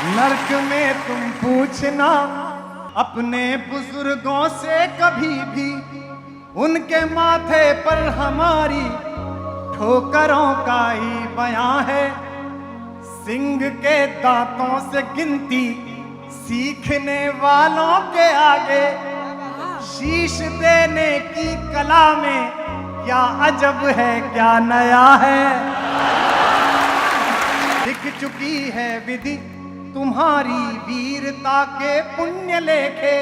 नर्क में तुम पूछना अपने बुजुर्गों से कभी भी, उनके माथे पर हमारी ठोकरों का ही बयां है। सिंह के दांतों से गिनती सीखने वालों के आगे शीश देने की कला में क्या अजब है, क्या नया है। दिख चुकी है विधि तुम्हारी वीरता के पुण्य लेखे,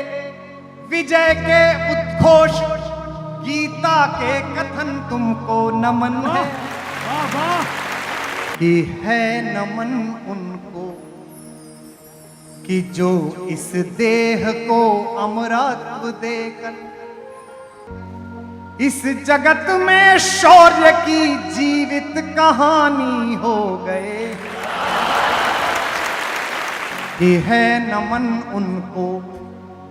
विजय के उद्घोष गीता के कथन तुमको नमन है। कि है नमन उनको कि जो इस देह को अमरत्व देकर इस जगत में शौर्य की जीवित कहानी हो गए। कि है नमन उनको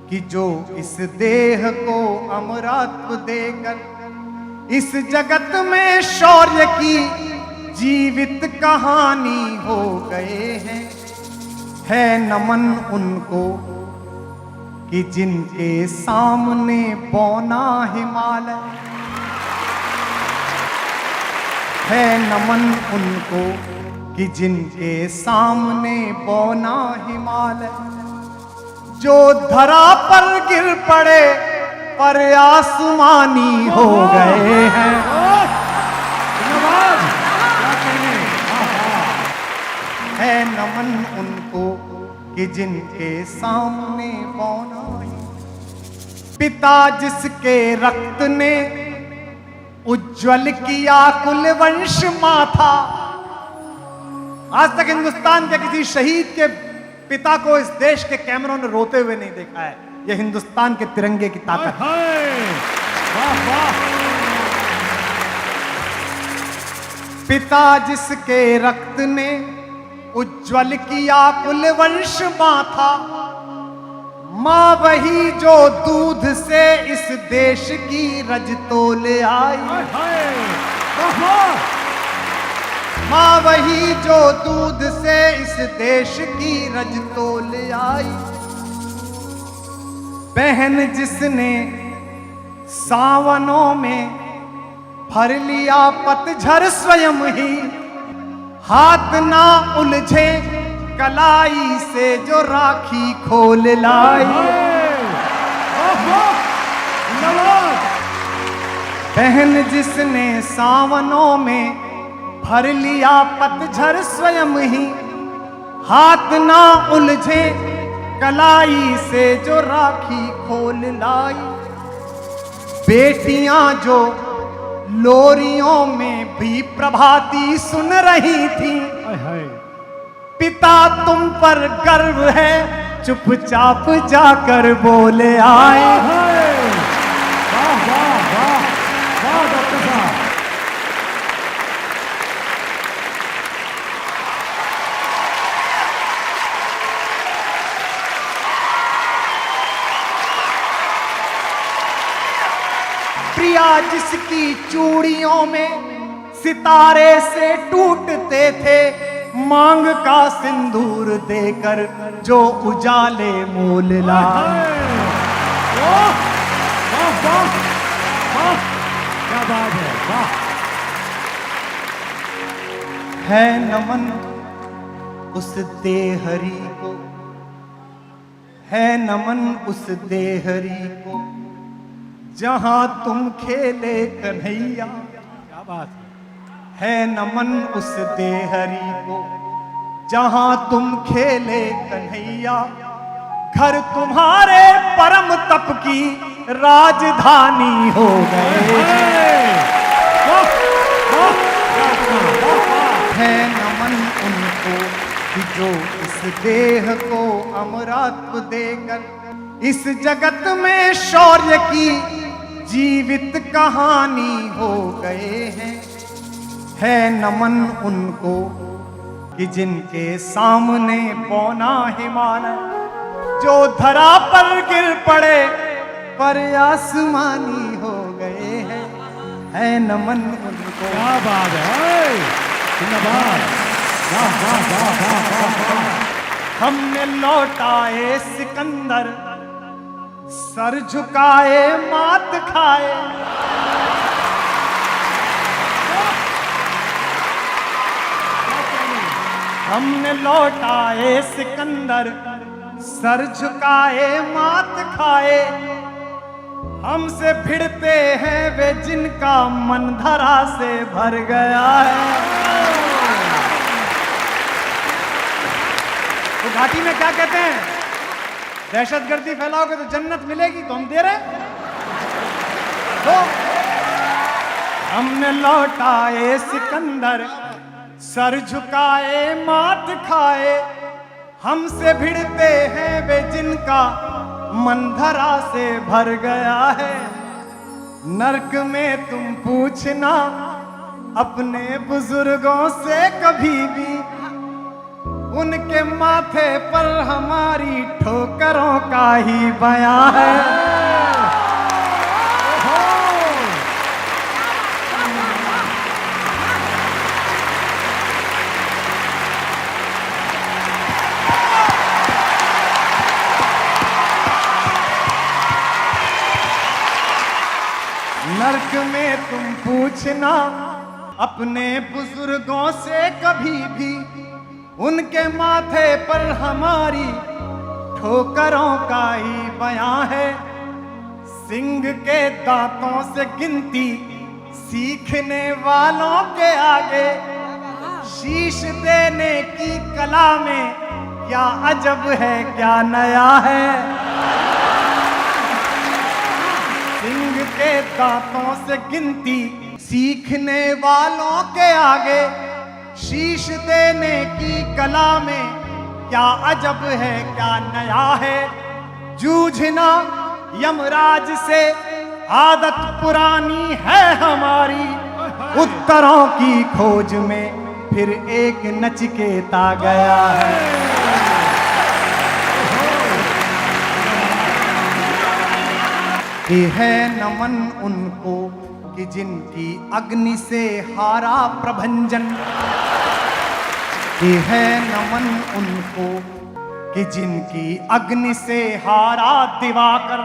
कि जो इस देह को अमरत्व देकर इस जगत में शौर्य की जीवित कहानी हो गए हैं। है नमन उनको कि जिनके सामने बौना हिमालय, है नमन उनको कि जिनके सामने बौना हिमालय, जो धरा पर गिर पड़े पर आसमानी हो गए हैं। है नमन उनको कि जिनके सामने बौना ही। पिता जिसके रक्त ने उज्जवल किया कुल वंश माथा। आज तक हिंदुस्तान के किसी शहीद के पिता को इस देश के कैमरों ने रोते हुए नहीं देखा है। यह हिंदुस्तान के तिरंगे की ताकत है। पिता जिसके रक्त ने उज्जवल किया कुल वंश माथा, मां वही जो दूध से इस देश की रज तोले आई। मां वही जो दूध से इस देश की रज तोले आई। बहन जिसने सावनों में भर लिया पतझर स्वयं ही, हाथ ना उलझे कलाई से जो राखी खोल लाई। बहन जिसने सावनों में भर लिया पतझर स्वयं ही, हाथ ना उलझे कलाई से जो राखी खोल लाई। बेटियां जो लोरियों में भी प्रभाती सुन रही थी, पिता तुम पर गर्व है चुपचाप जाकर बोले आए। प्रिया जिसकी चूड़ियों में सितारे से टूटते थे, मांग का सिंदूर देकर जो उजाले मोल लाए। क्या बात है, वाह। है नमन उस देहरी को, है नमन उस देहरी को जहां तुम खेले कन्हैया। क्या बात है नमन उस देहरी को जहां तुम खेले कन्हैया। घर तुम्हारे परम तप की राजधानी हो गए। है नमन उनको कि जो इस देह को अमरत्व देकर इस जगत में शौर्य की जीवित कहानी हो गए हैं। है नमन उनको कि जिनके सामने पौना हिमालय, जो धरा पर गिर पड़े पर आसमानी हो गए हैं। है नमन उनको। क्या बात है, जिंदाबाद, वाह वाह वाह वाह वाह। हमने लौटाए सिकंदर, सर झुकाए मात खाए। हमने लौटाए सिकंदर, सर झुकाए मात खाए। हमसे भिड़ते हैं वे जिनका मन धरा से भर गया है। तो घाटी में क्या कहते हैं, दहशतगर्दी फैलाओगे तो जन्नत मिलेगी, तो हम दे रहे हैं। तो हमने लौटाए सिकंदर, सर झुकाए मात खाए। हमसे भिड़ते हैं वे जिनका मन धरा से भर गया है। नर्क में तुम पूछना अपने बुजुर्गों से कभी भी, उनके माथे पर हमारी ठोकरों का ही बयां है। नर्क में तुम पूछना अपने बुजुर्गों से कभी भी, उनके माथे पर हमारी ठोकरों का ही बयां है। सिंह के दांतों से गिनती सीखने वालों के आगे, शीश देने की कला में क्या अजब है, क्या नया है। सिंह के दांतों से गिनती सीखने वालों के आगे, शीश देने की कला में क्या अजब है, क्या नया है। जूझना यमराज से आदत पुरानी है हमारी, उत्तरों की खोज में फिर एक नचिकेता गया है। कि है नमन उनको कि जिनकी अग्नि से हारा प्रभंजन, कि है नमन उनको कि जिनकी अग्नि से हारा दिवाकर।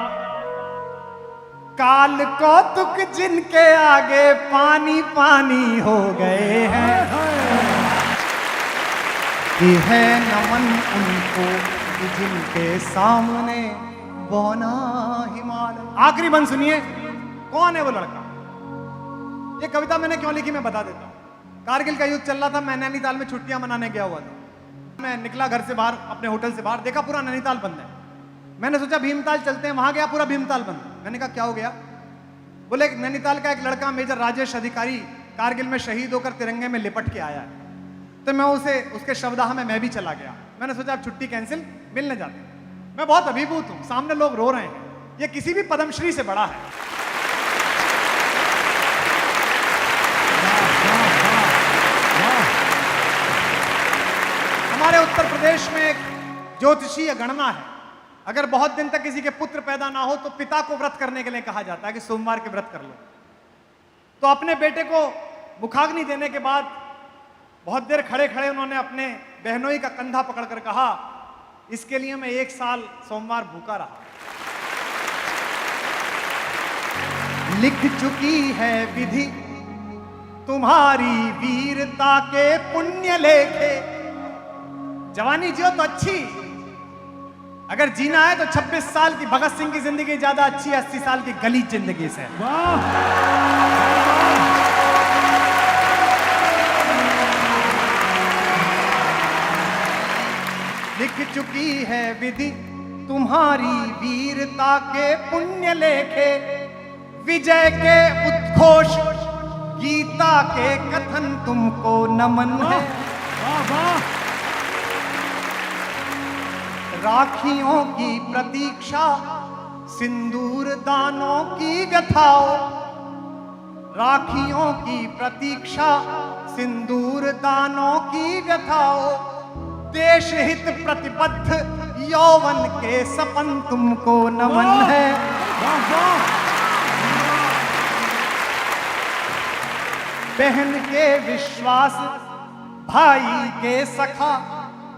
काल कौतुक जिनके आगे पानी पानी हो गए हैं, कि है नमन उनको कि जिनके सामने बौना हिमालय। आखिरी बंद सुनिए, कौन है वो लड़का। ये कविता मैंने क्यों लिखी मैं बता देता हूं। कारगिल का युद्ध चल रहा था, मैं नैनीताल में छुट्टियां मनाने गया हुआ था। मैं निकला घर से बाहर, अपने होटल से बाहर, देखा पूरा नैनीताल बंद है। मैंने सोचा भीमताल चलते हैं, वहां गया पूरा भीमताल बंद। मैंने कहा क्या हो गया। बोले नैनीताल का एक लड़का मेजर राजेश अधिकारी कारगिल में शहीद होकर तिरंगे में लिपट के आया है। तो मैं उसके शवदाह में मैं भी चला गया। मैंने सोचा अब छुट्टी कैंसिल, मिलने जाते हैं। मैं बहुत अभिभूत हूं, सामने लोग रो रहे हैं, ये किसी भी पद्मश्री से बड़ा है। हमारे उत्तर प्रदेश में एक ज्योतिषीय गणना है, अगर बहुत दिन तक किसी के पुत्र पैदा ना हो तो पिता को व्रत करने के लिए कहा जाता है कि सोमवार के व्रत कर लो। तो अपने बेटे को मुखाग्नि देने के बाद बहुत देर खड़े खड़े उन्होंने अपने बहनोई का कंधा पकड़कर कहा, इसके लिए मैं 1 साल सोमवार भूखा रहा। लिख चुकी है विधि तुम्हारी वीरता के पुण्य लेखे। जवानी जियो तो अच्छी, अगर जीना है तो 26 साल की भगत सिंह की जिंदगी ज्यादा अच्छी है 80 साल की गली जिंदगी से। लिख चुकी है विधि तुम्हारी वीरता के पुण्य लेखे। विजय के उद्घोष गीता के कथन तुमको नमन है। राखियों की प्रतीक्षा सिंदूर दानों की व्यथाओ। राखियों की प्रतीक्षा सिंदूर दानों की व्यथाओ। देश हित प्रतिबद्ध यौवन के सपन तुमको नमन है। बहन के विश्वास भाई के सखा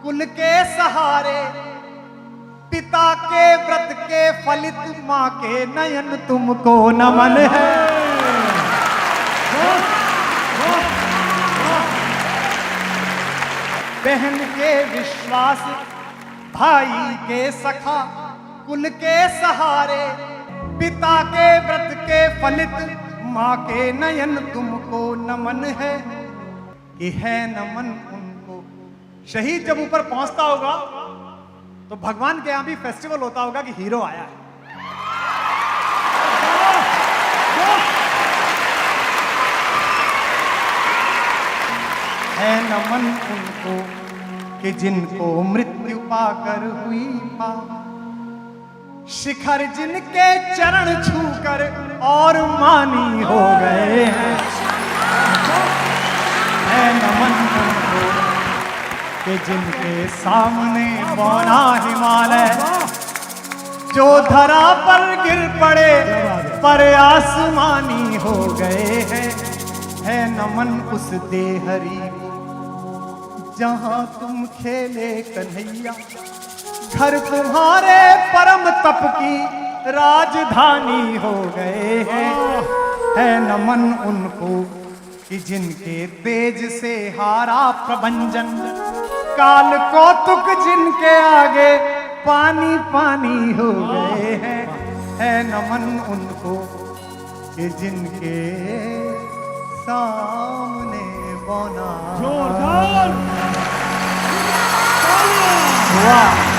कुल के सहारे, पिता के व्रत के फलित माँ के नयन तुमको नमन है। बहन के विश्वास, भाई के सखा, कुल के सहारे, पिता के व्रत के फलित माँ के नयन तुमको नमन है। कि है नमन उनको। शहीद जब ऊपर पहुंचता होगा तो भगवान के यहां भी फेस्टिवल होता होगा कि हीरो आया है नमन उनको कि जिनको मृत्यु पाकर हुई पार, शिखर जिनके चरण छूकर और मानी हो गए हैं। है नमन उनको कि जिनके सामने बौना हिमालय, जो धरा पर गिर पड़े पर आसमानी हो गए हैं। है नमन उस देहरी जहां तुम खेले कन्हैया, घर तुम्हारे परम तप की राजधानी हो गए हैं। है नमन उनको कि जिनके तेज से हारा प्रभंजन, काल कौतुक जिनके आगे पानी पानी हो गए हैं। है नमन उनको कि जिनके सामने बौना जोरदार वाह